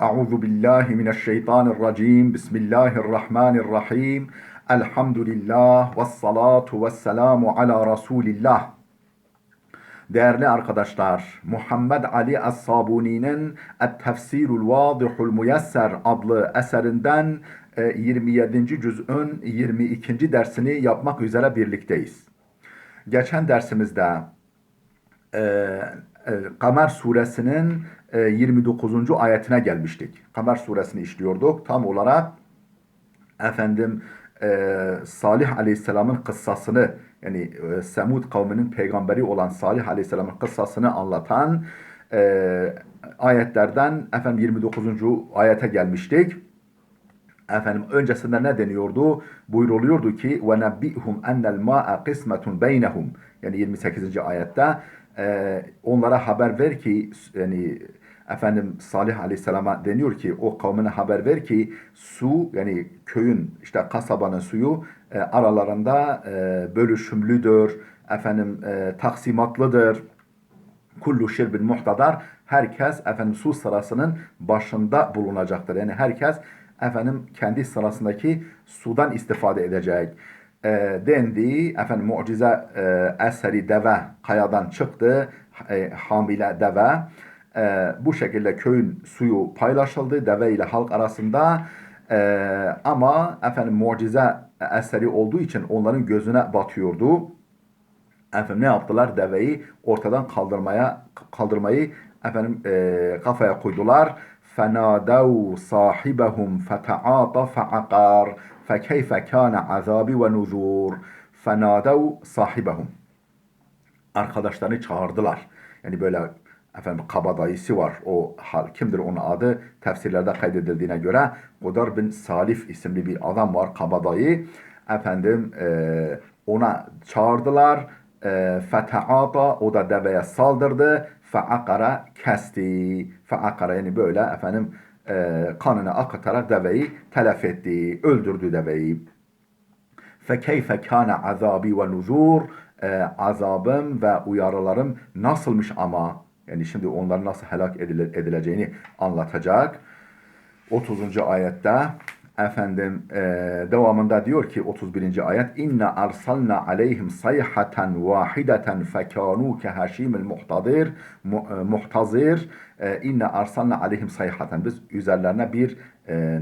Euzu billahi mineşşeytanirracim. Bismillahirrahmanirrahim. Elhamdülillah ve salatu ve selamu ala Resulillah. Değerli arkadaşlar, Muhammed Ali Es-Sabuni'nin Et-Tefsirul Vadihul Muyesser adlı eserinden 27. cüz'ün 22. dersini yapmak üzere birlikteyiz. Geçen dersimizde Kamer suresinin 29. ayetine gelmiştik. Kamer suresini işliyorduk. Tam olarak Salih Aleyhisselam'ın kıssasını, yani Semud kavminin peygamberi olan Salih Aleyhisselam'ın kıssasını anlatan ayetlerden 29. ayete gelmiştik. Öncesinde ne deniyordu? Buyruluyordu ki وَنَبِّئْهُمْ اَنَّ الْمَاءَ قِسْمَةٌ بَيْنَهُمْ, yani 28. ayette onlara haber ver ki, yani Salih Aleyhisselam'a deniyor ki o kavmine haber ver ki su, yani köyün, işte kasabanın suyu aralarında bölüşümlüdür, taksimatlıdır. Kullu şirbin muhtadar, herkes su sırasının başında bulunacaktır. Yani herkes kendi sırasındaki sudan istifade edecek. Dendi. Mucize eseri deve kayadan çıktı. Hamile deve. Bu şekilde köyün suyu paylaşıldı deve ile halk arasında. Ama mucize eseri olduğu için onların gözüne batıyordu. Ne yaptılar? Deveyi ortadan kaldırmayı kafaya koydular. فَنَادَوْا صَاحِبَهُمْ فَتَعَاطَ فَعَقَارَ فَكَيْفَ كَانَ عَذَابِ وَنُذُورِ فَنَادَوْا صَاحِبَهُمْ. Arkadaşlarını çağırdılar. Yani böyle kabadayısı var. O kimdir onun adı? Tefsirlerde kaydedildiğine göre Gudar bin Salif isimli bir adam var, kabadayı. Ona çağırdılar. Fete'ata, o da deveye saldırdı. Fe'akara, kesti. Fe'akara, yani böyle kanını akıtarak deveyi telef etti. Öldürdü deveyi. Fekeyfe kâne azabi ve nuzur. Azabım ve uyarılarım nasılmış ama. Yani şimdi onların nasıl helak edileceğini anlatacak. 30. ayette devamında diyor ki 31. ayet İnna arsalna aleyhim sayhaten vahideten fekânû kehaşîmil muhtazir. İnna arsalna aleyhim sayhaten, biz üzerlerine bir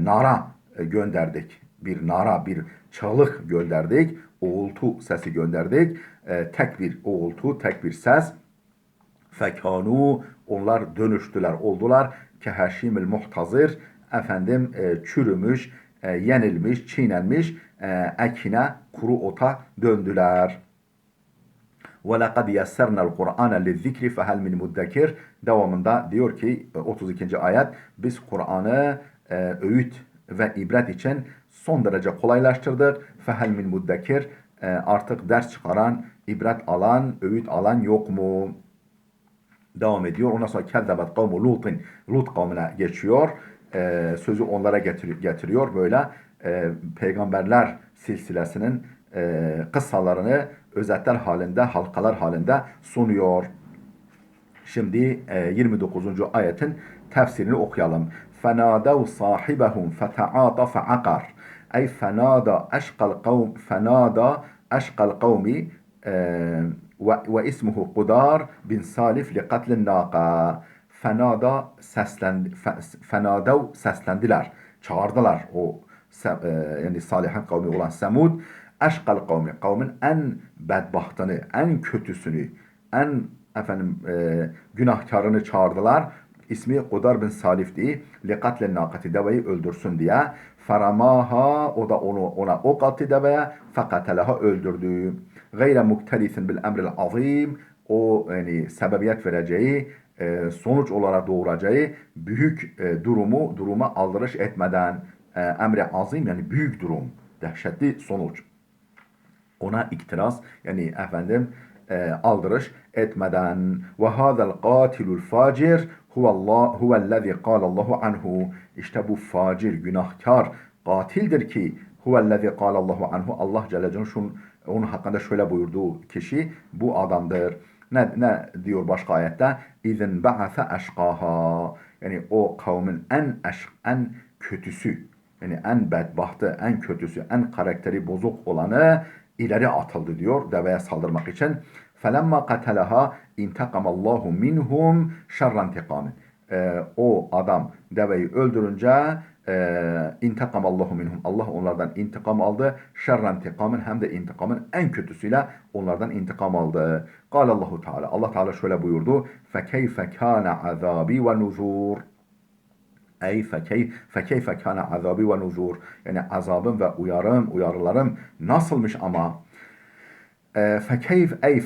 nara gönderdik. Bir nara, bir çığlık gönderdik. Uğultu sesi gönderdik. Tek bir uğultu, tek bir ses. Fekânû, onlar dönüştüler, oldular. Kehaşîmil muhtazir, çürümüş, yenilmiş, çiğnenmiş ekine, kuru ota döndüler. وَلَقَدْ يَسَّرْنَا الْقُرْآنَ لِلذِّكْرِ فَهَلْ مِنْ مُدَّكِرٍ. Devamında diyor ki 32. ayet, biz Kur'an'ı öğüt ve ibret için son derece kolaylaştırdık. فَهَلْ مِنْ مُدَّكِرٍ. Artık ders çıkaran, ibret alan, öğüt alan yok mu? Devam ediyor. Ondan sonra kezzebet kavmu Lut'in, Lut kavmine geçiyor. Sözü onlara getiriyor. Böyle peygamberler silsilesinin kıssalarını özetler halinde, halkalar halinde sunuyor. Şimdi 29. ayetin tefsirini okuyalım. فَنَادَوْ صَاحِبَهُمْ فَتَعَاطَ فَعَقَرْ. Ey فَنَادَ أَشْقَى الْقَوْمِ ve ismuhu Gudar bin Salif li katlin naqa. Fenadev, seslendiler, çağırdılar o yani Salih'in kavmi olan Semud. Eşkal kavmi, kavmin en bedbahtını, en kötüsünü, en günahkarını çağırdılar. İsmi Gudar bin Salif'ti. Li katlin naqati, deveyi öldürsün diye. Faramaha, o da ona ok attı deveye. Fekateleha, öldürdü. Gayre muktelisin bil emril azim, o yani sebebiyet vereceği, sonuç olarak doğuracağı büyük duruma aldırış etmeden, emri azim yani büyük durum, dehşetli sonuç. Ona iktiraz, yani aldırış etmeden. Ve hâzel qatilul facir huvellezî kâlallahu anhu. İşte bu facir, günahkar, katildir ki huvellezî kâlallahu anhu. Allah Celle Celaluhu onun hakkında şöyle buyurduğu kişi bu adamdır. Ne diyor başka ayette? İzin ba'ase eşkaha. Yani o kavmin en kötüsü, yani en bedbahtı, en kötüsü, en karakteri bozuk olanı ileri atıldı diyor deveye saldırmak için. فَلَمَّا قَتَلَهَا اِنْتَقَمَ اللّٰهُ مِنْهُمْ شَرَّ انْتِقَامٍ. O adam deveyi öldürünce intikamallahu minhum. Allah onlardan intikam aldı. Şerren intikamın, hem de intikamın en kötüsüyle onlardan intikam aldı. Allahu Teala. Allah Teala şöyle buyurdu. Fekeyfe kana azabi ve nuzur. Ey fekeyfe kana azabi ve nuzur. Yani azabım ve uyarılarım nasılmış ama.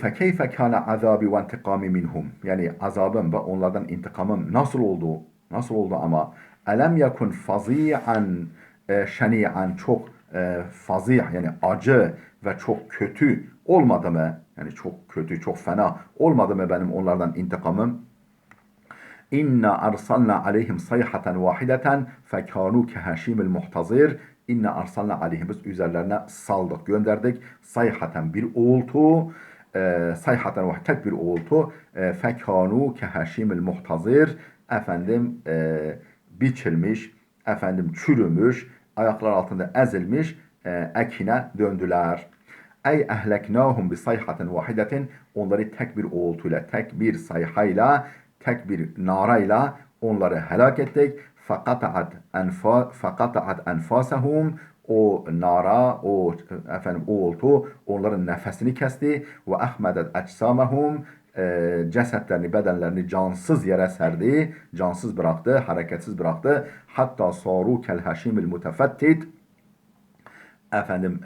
Fekeyfe kana azabi ve intikami minhum. Yani azabım ve onlardan intikamım nasıl oldu ama. Elem yakun fazi'an şeni'an, çok fazih, yani acı ve çok kötü olmadı mı? Yani çok kötü, çok fena olmadı mı benim onlardan intikamım? İnna arsalna aleyhim sayhatan vahideten fekanu kehaşimil muhtazir. İnna arsalna aleyhim, biz üzerlerine saldık, gönderdik. Sayhaten, bir uğultu. Sayhaten vahid, tek bir uğultu. Fekanu kehaşimil muhtazir. Efendim biçilmiş, efendim çürümüş, ayaklar altında ezilmiş ekine döndüler. Ey ehleknahum bi sayhatin vahidetin, onları tek bir uğultuyla, tek bir sayhayla, tek bir narayla onları helak ettik. Fakataat enfasehum, o nara, o efendim uğultu onların nefesini kesti. Ve ahmedet ecsamehum, cesetlerini, bedenlerini cansız yere serdi, cansız bıraktı, hareketsiz bıraktı. Hatta saru kel haşimil mutefettit, efendim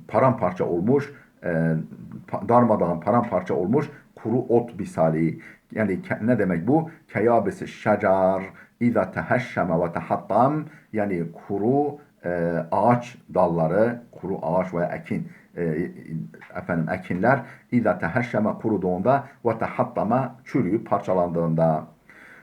paramparça olmuş, darmadağın paramparça olmuş kuru ot misali. Yani ne demek bu? Keyabesi şecar İza teheşşeme ve tehattam, yani kuru ağaç dalları, kuru ağaç veya ekin, efendim ekinler İza teheşşeme kuruduğunda ve tehattama çürüyüp parçalandığında.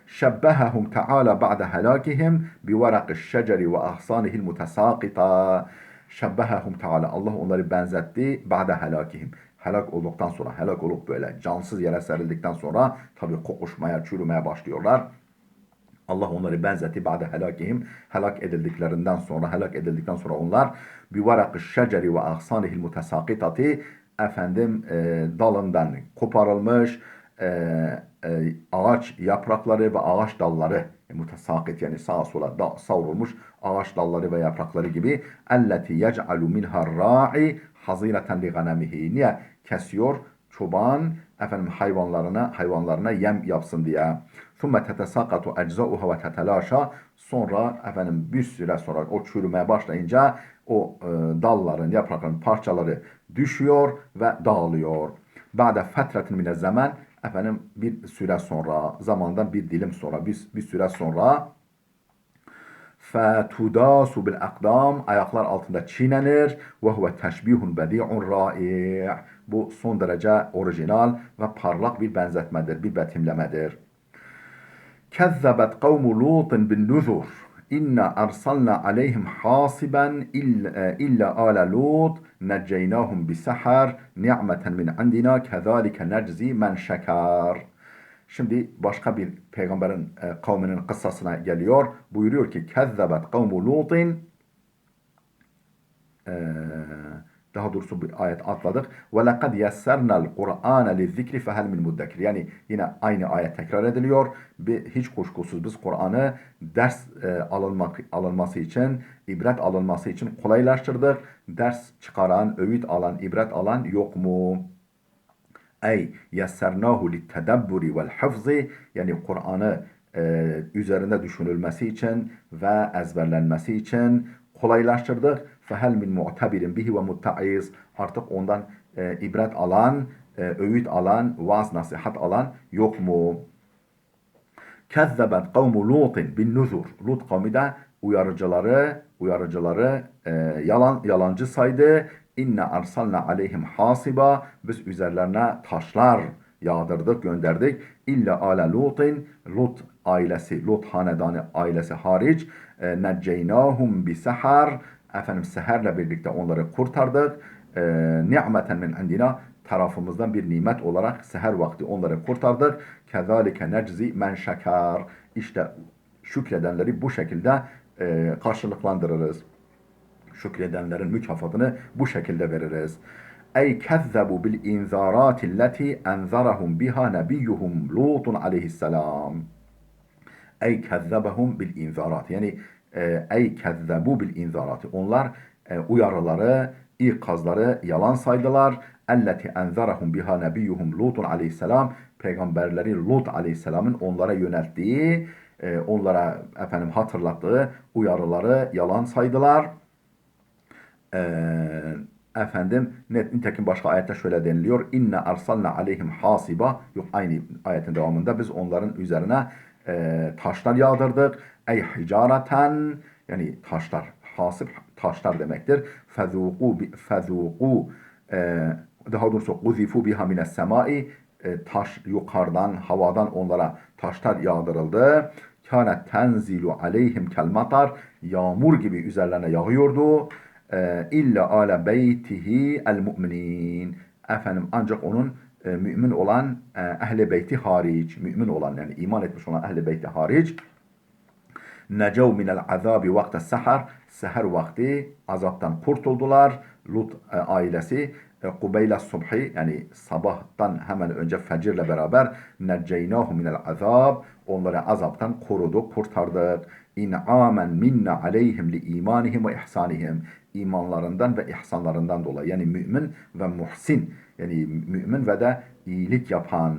Şebbehehum Teala ba'de helakihim bi verakiş şeceri ve ahsanihil mutesakita. Şebbehehum Teala, Allah onları benzetti ba'de helakihim. Helak olduktan sonra, helak olup böyle cansız yere serildikten sonra tabi kokuşmaya, çürümeye başlıyorlar. Allah onları benzetti ba'de helakihim, helak edildikten sonra onlar bi verakiş şeceri ve ahsanihil mutesakitati, efendim dalından koparılmış ağaç yaprakları ve ağaç dalları, mutesakit yani sağa sola savrulmuş ağaç dalları ve yaprakları gibi. Elleti yec'alu minha ra'i hazireten li ganemihi. Niye kesiyor? Çoban efendim hayvanlarına yem yapsın diye. Thumme tetesakatu eczauha ve tetelaşa. Sonra efendim bir süre sonra o çürümeye başlayınca o dalların, yaprakların parçaları düşüyor ve dağılıyor. Ba'de fetretin mine zaman, efendim bir süre sonra, zamandan bir dilim sonra, bir süre sonra فَتُدَاسُ بِالْاَقْدَامِ, ayaklar altında çiğnenir. وَهُوَ تَشْبِيهٌ بَدِيعٌ رَائِعٌ, bu son derece orijinal ve parlak bir benzetmedir, bir betimlemedir. كَذَّبَتْ قَوْمُ لُوطٍ بِالنُّذُرِ İnna arsalna aleyhim hasiben illa ala Lut necceynahum bisahar ni'meten min indina kezalike neczi men şekar. Şimdi başka bir peygamberin kavminin kıssasına geliyor. Buyuruyor ki kezzebet kavmu Lutin, daha doğrusu bir ayet atladık. Ve lekad yessernel Kur'ane lizzikri fehel min muddekir. Yani yine aynı ayet tekrar ediliyor. Hiç kuşkusuz biz Kur'an'ı ders alınması için, ibret alınması için kolaylaştırdık. Ders çıkaran, öğüt alan, ibret alan yok mu? Ey yessernahu littedebburi vel hafzi, yani Kur'an'ı üzerinde düşünülmesi için ve ezberlenmesi için kolaylaştırdık. Fehel min mu'tabirin bihi ve muttaiz, artık ondan ibret alan, öğüt alan, vaaz nasihat alan yok mu? Kezzebet kavmu Lutin bin nuzur. Lut kavmi de uyarıcıları yalancı saydı. İnne arsalna aleyhim hasiba, biz üzerlerine taşlar yağdırdık, gönderdik. İlla ala Lutin, Lut ailesi, Lut hanedanı ailesi hariç, necceynahum bi sehar, efendim seherle birlikte onları kurtardık. Ni'meten min indina, tarafımızdan bir nimet olarak seher vakti onları kurtardık. Kezalike neczi men şekar. İşte Şükredenleri bu şekilde karşılıklandırırız. Şükredenlerin mükafatını bu şekilde veririz. Ey kezzebu bil inzarati lleti enzarahum biha nebiyyuhum Lutun aleyhisselam. Ey kezzebehum bil inzarat. Yani ey kezzebu bil inzarati. Onlar uyarıları, ikazları yalan saydılar. Elleti enzarahum biha nebiyyuhum Lutun aleyhisselam. Peygamberleri Lut aleyhisselamın onlara yönelttiği, onlara hatırlattığı uyarıları yalan saydılar. Nitekim başka ayette şöyle deniliyor. İnne arsalna aleyhim hasiba. Yok, aynı ayetin devamında biz onların üzerine taşlar yağdırdık. Ey hicareten, yani taşlar. Hasip taşlar demektir. Fezuku daha doğrusu kuzifu biha mines semai, taş yukarıdan, havadan onlara taşlar yağdırıldı. Kânet tenzilu aleyhim kelmatar, yağmur gibi üzerlerine yağıyordu. İlla ala beytihi el mu'minin. Ancak onun mümin olan ehli beyti hariç, mümin olan yani iman etmiş olan ehli beyti hariç, necav minel azabi vakte seher, seher vakti azaptan kurtuldular. Lut ailesi kubeyle subhi, yani sabahtan hemen önce fecirle beraber, neceynahu minel azab, onları azaptan koruduk, kurtardık. İn'amen minna aleyhim li imanihim ve ihsanihim, imanlarından ve ihsanlarından dolayı, yani mümin ve muhsin, yani mümin ve de iyilik yapan,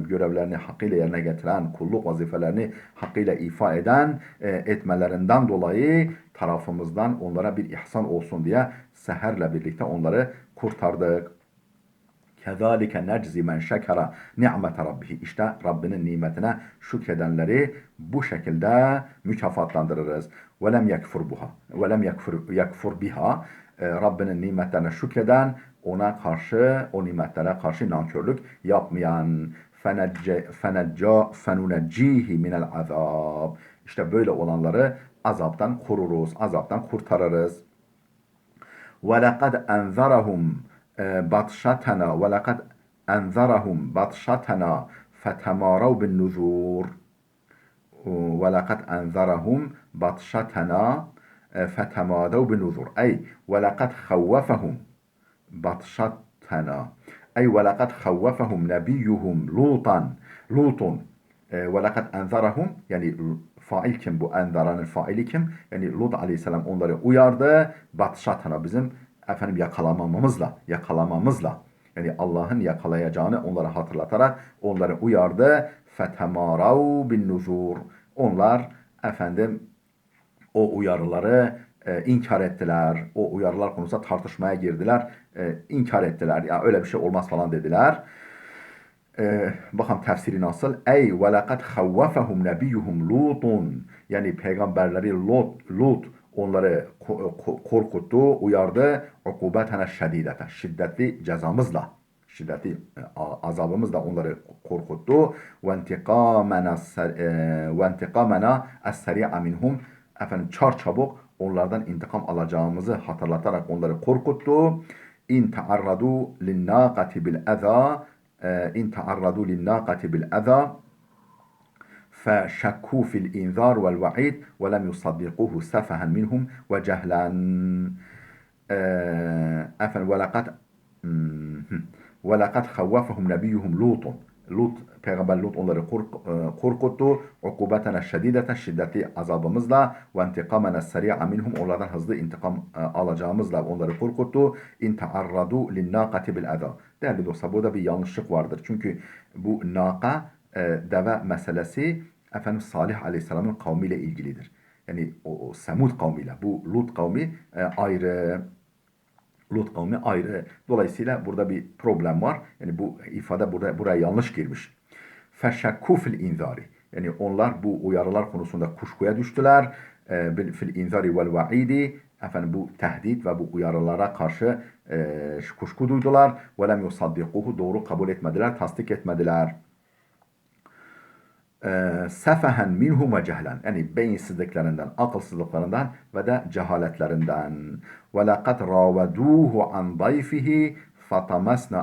görevlerini hakkıyla yerine getiren, kulluk vazifelerini hakkıyla ifa eden etmelerinden dolayı tarafımızdan onlara bir ihsan olsun diye seherle birlikte onları kurtardık. Kezalike neczi men şekera ni'mete rabbihi. İşte Rabbinin nimetine şükredenleri bu şekilde mükafatlandırırız. Ve lem yekfur buha. Ve lem yekfur biha. Rabbinin nimetlerine şükreden, ona karşı, o nimetlere karşı nankörlük yapmayan. Fenuneccihi minel azab. İşte böyle olanları azaptan koruruz, azaptan kurtarırız. وَلَقَدْ أَنْذَرَهُمْ بَطْشَتَنَا وَلَقَدْ أَنْذَرَهُمْ بَطْشَتَنَا فَتَمَارَوْا بِالنُّذُورِ وَلَقَدْ أَنْذَرَهُمْ بَطْشَتَنَا فَتَمَارَوْا بِالنُّذُورِ أي وَلَقَدْ خَوَّفَهُمْ بَطْشَتَنَا أي وَلَقَدْ خَوَّفَهُمْ نَبِيُّهُمْ لُوطٌ وَلَقَدْ أَنْذَرَهُمْ, yani fail kim bu? Enzaranın faili kim? Yani Lut aleyhisselam onları uyardı. Batşatana, bizim yakalamamızla, yani Allah'ın yakalayacağını onlara hatırlatarak onları uyardı. Fetemarav bin nuzur. Onlar o uyarıları inkar ettiler. O uyarılar konusunda tartışmaya girdiler. İnkar ettiler. Ya öyle bir şey olmaz falan dediler. Bakalım tefsiri nasıl? Ey ve lekad havvafahum nebiyyuhum Lutun. Yani peygamberleri Lut onları korkuttu, uyardı. Ukubetene şedidete. Şiddetli cezamızla, şiddetli azabımızla onları korkuttu. Ve intikamena es-seri'a minhum. Çarçabuk onlardan intikam alacağımızı hatırlatarak onları korkuttu. İn ta'arradu linnâqati bil eza. إن تعرضوا للناقة بالأذى فشكوا في الإنذار والوعيد ولم يصدقوه سفها منهم وجهلا. ولقد خوفهم نبيهم Lut, peygamber Lut onları korkuttu. Ukubetena şedideten, şiddetli azabımızla, ve intikamena seri'a minhum, onlardan hızlı intikam alacağımızla onları korkuttu. İn ta'arradu linnâqati bil eza. Değerli dostlar, burada bir yanlışlık vardır. Çünkü bu naka, deve meselesi Salih Aleyhisselam'ın kavmiyle ilgilidir. Yani o Semud kavmiyle, bu Lut kavmi ayrı. Lut kavmi ayrı. Dolayısıyla burada bir problem var. Yani bu ifade buraya yanlış girmiş. Feşekku fil inzari. Yani onlar bu uyarılar konusunda kuşkuya düştüler. Fil inzari vel vaidi. Bu tehdit ve bu uyarılara karşı kuşku duydular. Ve lem yusaddikuhu, doğru kabul etmediler, tasdik etmediler. Sefehen minhum ve cehlen, yani beyinsizliklerinden, akılsızlıklarından ve de cehaletlerinden. Ve laqad raveduhu an dayfihi fatamasna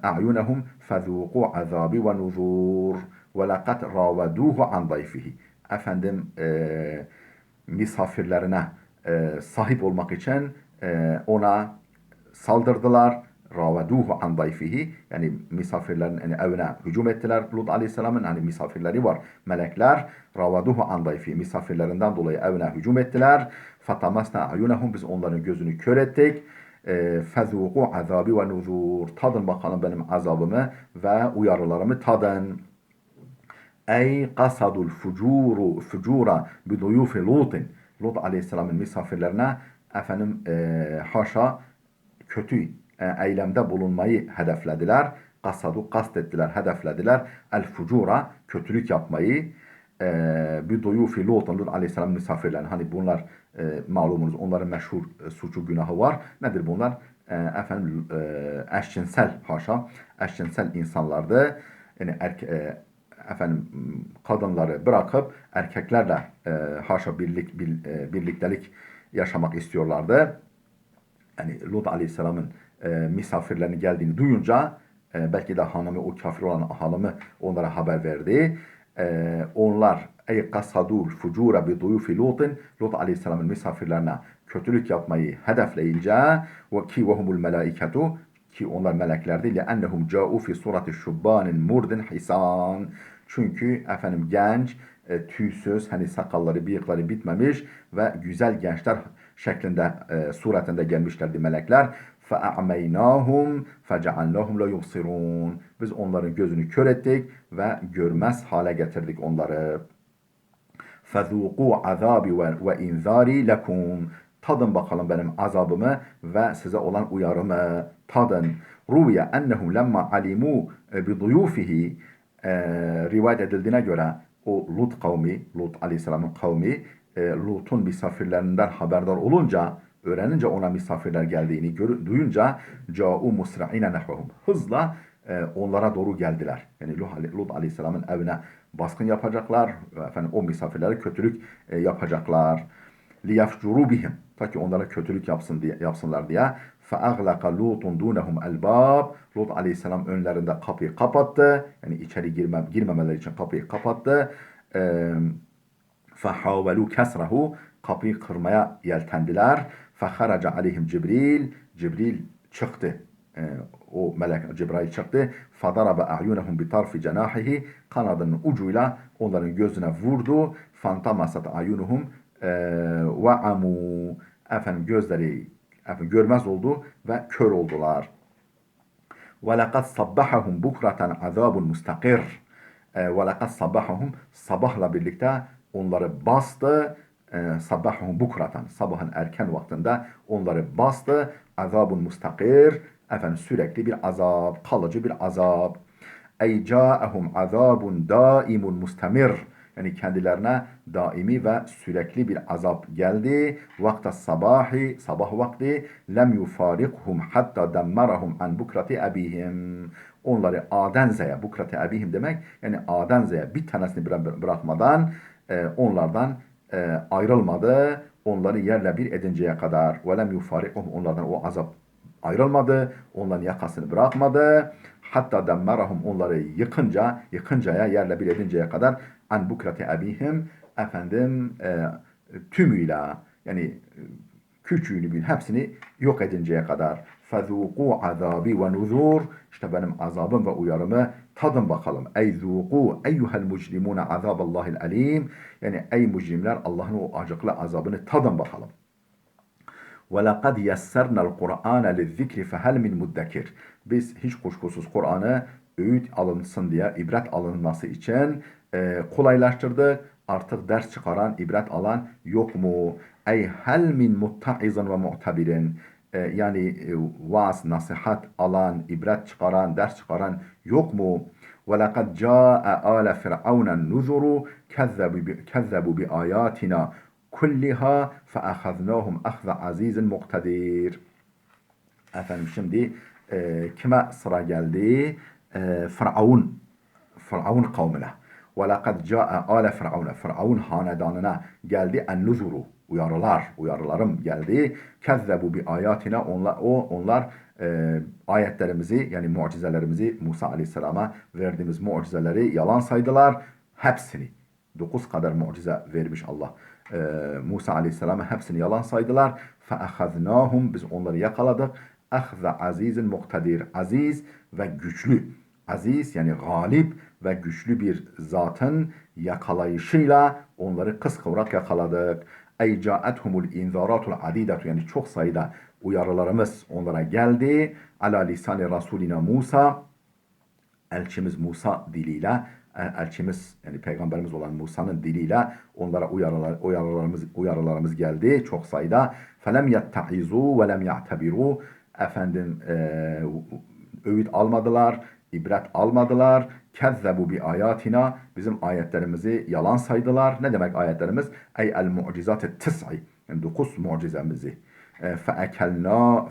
a'yunahum fezuqu azabi ve nuzur. وَلَقَدْ رَاوَدُوهُ عَنْ ضَيْفِهِ. Efendim misafirlerine sahip olmak için ona saldırdılar. Ravaduhu an dayfihi, yani misafirlerin yani evine hücum ettiler. Lut aleyhisselamın hani misafirleri var, melekler. Ravaduhu an dayfihi, misafirlerinden dolayı evine hücum ettiler. Fatamasna ayunahum, biz onların gözünü kör ettik. Fezuku azabi ve nuzur, tadın bakalım benim azabımı ve uyarılarımı tadın. Ey kasadul fucura bi duyufi Lut'in. Lut aleyhisselamın misafirlerine efendim haşa kötü eylemde bulunmayı hedeflediler. Kasadu kastettiler, hedeflediler. El fucura, kötülük yapmayı. Bir duyufi Lut'un, Lut aleyhisselam misafirlerine. Hani bunlar malumunuz onların meşhur suçu günahı var. Nedir bunlar? Efendim eşcinsel haşa, eşcinsel insanlardı. Yani efendim kadınları bırakıp erkeklerle haşa birliktelik yaşamak istiyorlardı. Yani Lut aleyhisselamın misafirlerinin geldiğini duyunca belki de hanımı, o kafir olan hanımı onlara haber verdi. Onlar ey kasadul fucura bi duyufi Lut'in, Lut aleyhisselamın misafirlerine kötülük yapmayı hedefleyince ve ki vehumul melaiketu, ki onlar meleklerdi. لِأَنَّهُمْ جَاءُوا فِي صُورَةِ شُبَّانٍ مُرْدٍ حِسَانٍ. Çünkü efendim genç, tüysüz, hani sakalları, bıyıkları bitmemiş ve güzel gençler şeklinde, suretinde gelmişlerdi melekler. فَاَعْمَيْنَاهُمْ فَجَعَلْنَاهُمْ لَا يُبْصِرُونَ. Biz onların gözünü kör ettik ve görmez hale getirdik onları. فَذُوقُوا عَذَابِ وَاِنْذَارِ لَكُمْ. Tadın bakalım benim azabımı ve size olan uyarımı tadın. Ruviye ennehum lemma alimu bi duyufihi, rivayet edildiğine göre o Lut kavmi, Lut aleyhisselamın kavmi, Lut'un misafirlerinden haberdar olunca, öğrenince ona misafirler geldiğini duyunca ca'u musra'ine nehvehum, hızla onlara doğru geldiler. Yani Lut aleyhisselamın evine baskın yapacaklar, efendim o misafirlere kötülük yapacaklar. Liyafcuru bihim, ta ki onlara kötülük yapsınlar diye. فَاَغْلَقَ لُوتٌ دُونَهُمْ الْبَابِ. Lut aleyhisselam önlerinde kapıyı kapattı. Yani içeri girmemeleri için kapıyı kapattı. فَحَاوَلُوا كَسْرَهُ. Kapıyı kırmaya yeltendiler. فَخَرَجَ عَلَيْهِمْ Cibril. Cibril çıktı. O melek Cibril çıktı. فَضَرَبَ أَعْيُنَهُمْ بِطَرْفِ جَنَاحِهِ. Kanadının ucuyla onların gözüne vurdu. فَانْتَمَسَتْ أَعْيُنُهُمْ وَعَمُوا. Efendim gözleri görmez oldu ve kör oldular. وَلَقَدْ صَبَّحَهُمْ بُكْرَةً عَذَابٌ مُسْتَقِرٌ. وَلَقَدْ صَبَّحَهُمْ, sabahla birlikte onları bastı. Sabbahum bukratan, sabahın erken vaktinde onları bastı. Azabun mustakir, efendim sürekli bir azap, kalıcı bir azap. Ey ca'ahum azabun daimun mustamir. Yani kendilerine daimi ve sürekli bir azap geldi. Vakta sabahi, sabah vakti, lem yufarikhum hatta demmarahum an bukrati abihim. Onları Adenze'ye, bukrati abihim demek, yani Adenze'ye bir tanesini bırakmadan onlardan ayrılmadı. Onları yerle bir edinceye kadar. Ve lem yufarikhum, onlardan o azap ayrılmadı. Onların yakasını bırakmadı. Hatta demmarahum, onları yıkıncaya, yerle bir edinceye kadar an bukrati abihim, efendim tümüyle, yani küçüğünü bir hepsini yok edinceye kadar. Fezûkû azâbi ve nuzûr. İşte benim azabım ve uyarımı tadın bakalım. Ey zûkû eyyuhel mucrimûne azâballâhil alîm. Yani ey mucrimler, Allah'ın o acıklı azabını tadın bakalım. وَلَقَدْ يَسَّرْنَا الْقُرْآنَ لِلذِّكْرِ فَهَلْ مِنْ مُدَّكِرٍ. Biz hiç kuşkusuz Kur'an'ı öğüt alınsın diye, ibret alınması için kolaylaştırdık. Artık ders çıkaran, ibret alan yok mu? Ey hel min muttaizin ve mu'tabirin. Yani vaaz, nasihat alan, ibret çıkaran, ders çıkaran yok mu? وَلَقَدْ جَاءَ آلَ فِرْعَوْنَ النُّذُرُ كَذَّبُوا بِآيَاتِنَا kulliha fe'ahaznahum ahza azizin muqtadir. Efendim şimdi kime sıra geldi? Firavun kavmine. Ve lekad ca'e ale firavune. Firavun hanedanına geldi en-nuzuru. Uyarılarım geldi. Kezzebu bi ayatina. Onlar ayetlerimizi yani mucizelerimizi Musa Aleyhisselam'a verdiğimiz mucizeleri yalan saydılar. Hepsini 9 kadar mucize vermiş Allah. Musa Aleyhisselam'a hepsini yalan saydılar. فَأَخَذْنَاهُمْ Biz onları yakaladık. اَخْذَ azizin muktedir. Aziz ve güçlü. Aziz yani galip ve güçlü bir zatın yakalayışıyla onları kıskıvrak yakaladık. Ey ca'ethumul inzaratul adidetu yani çok sayıda uyarılarımız onlara geldi. Ala lisani Rasulina Musa elçimiz Musa diliyle elçimiz yani peygamberimiz olan Musa'nın diliyle onlara uyarılarımız geldi çok sayıda. Felem yettaizu ve lem ya'tebiru efendim öğüt almadılar, ibret almadılar. Kezzebu bi ayatina bizim ayetlerimizi yalan saydılar. Ne demek ayetlerimiz? Ey el mucizat-ı tis'i yani 9 mucizemizi. فَأَكَلْنَا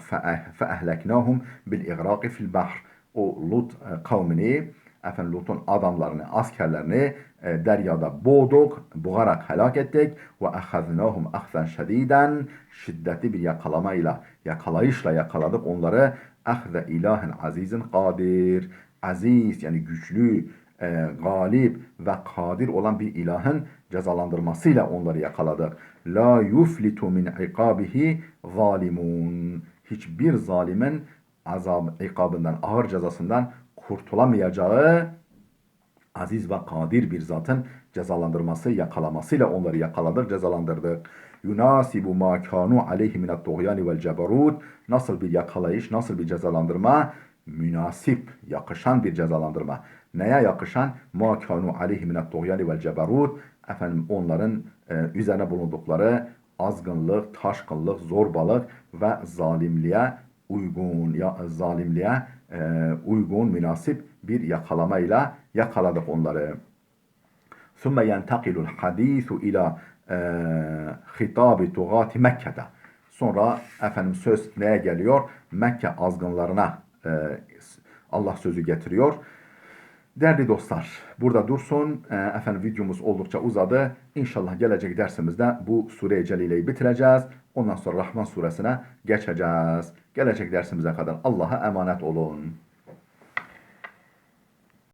فَأَهْلَكْنَاهُمْ بِالْاِغْرَاقِ فِي الْبَحْرِ O Lut kavmini, efendim Lut'un adamlarını, askerlerini deryada boğarak helak ettik. Ve اَخَذْنَاهُمْ اَخْذًا شَد۪يدًا Şiddetli bir yakalayışla yakaladık onları. اَخْذَ ilahin azizin kadir. Aziz yani güçlü, galip ve kadir olan bir ilahın cezalandırmasıyla onları yakaladık. La yuflitu min ikabihi zalimun. Hiçbir zalimin ikabından, ağır cezasından kurtulamayacağı aziz ve kadir bir zatın cezalandırması, yakalamasıyla onları yakaladık, cezalandırdık. Yunasibu ma kanu aleyhi minat tuğyani vel ceberut. Nasıl bir yakalayış, nasıl bir cezalandırma? Münasip, yakışan bir cezalandırma. Neye yakışan? Ma kanu aleyhi minat tuğyani vel ceberut. Efendim onların üzerine bulundukları azgınlık, taşkınlık, zorbalık ve zalimliğe uygun, münasip bir yakalamayla yakaladık onları. ثُمَّ يَنْتَقِلُ الْحَد۪يثُ اِلَى خِطَابِ تُغَاتِ Mekke'de. Sonra efendim söz neye geliyor? Mekke azgınlarına Allah sözü getiriyor. Değerli dostlar, burada dursun. Efendim videomuz oldukça uzadı. İnşallah gelecek dersimizde bu Sure-i Celile'yi bitireceğiz. Ondan sonra Rahman suresine geçeceğiz. Gelecek dersimize kadar Allah'a emanet olun.